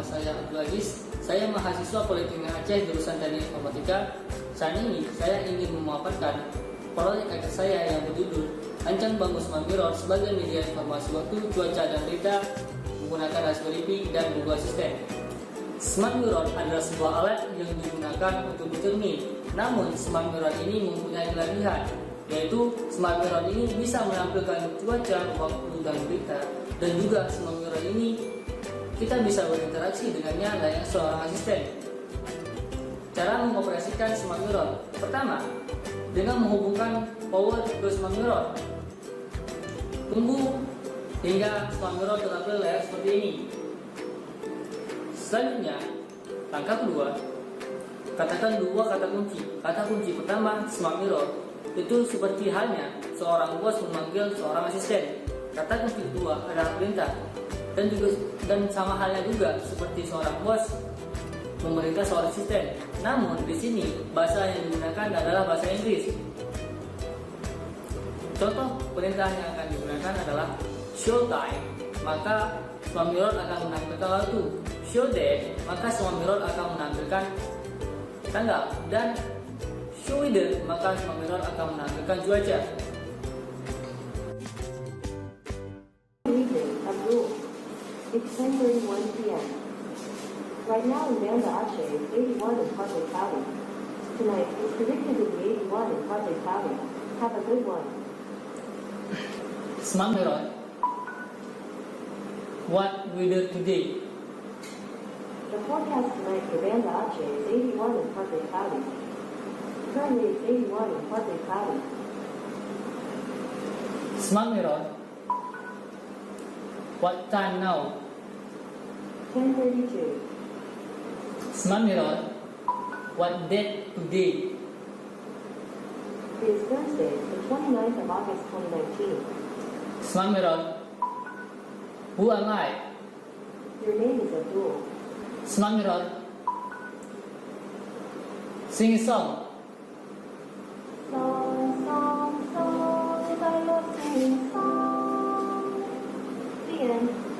nama saya Abdul Aziz. Saya mahasiswa Politeknik Aceh jurusan Teknik Informatika. Saat ini saya ingin memaparkan proyek akhir saya yang berjudul Ancang Bangun Smart Mirror sebagai media informasi waktu, cuaca, dan berita menggunakan Raspberry Pi dan Google Assistant. Smart Mirror adalah sebuah alat yang digunakan untuk bercermin. Namun, Smart Mirror ini mempunyai kelebihan, yaitu Smart Mirror ini bisa menampilkan cuaca, waktu, dan berita. Dan juga Smart Mirror ini kita bisa berinteraksi dengannya layaknya seorang asisten. Cara mengoperasikan Smart Mirror: pertama, dengan menghubungkan power ke Smart Mirror. Tunggu hingga Smart Mirror terampil layar seperti ini. Selanjutnya, langkah kedua, katakan dua kata kunci. Kata kunci pertama, Smart Mirror, itu seperti halnya seorang bos memanggil seorang asisten. Kata kunci kedua adalah perintah, dan sama halnya juga seperti seorang bos memerintah seorang asisten. Namun di sini bahasa yang digunakan adalah bahasa Inggris. Contoh perintah yang akan digunakan adalah show time, maka Smart Mirror akan menampilkan waktu. Show date, maka Smart Mirror akan menampilkan tanggal. Dan show weather, maka Smart Mirror akan menampilkan cuaca. It's 10:31 p.m. Right now in Banda Aceh is 81 and partly cloudy. Tonight it's predicted to be 81 and partly cloudy. Have a good one. Smart Mirror, what weather today? The forecast tonight for Banda Aceh is 81 and partly cloudy. Currently it's 81 and partly cloudy. Smart Mirror, what time now? 10:32. Smart Mirror, what date today? It is Thursday, the 29th of August 2019. Smart Mirror, who am I? Your name is Abdul. Smart Mirror, sing a song. Song, song, song, I love singing song. The end.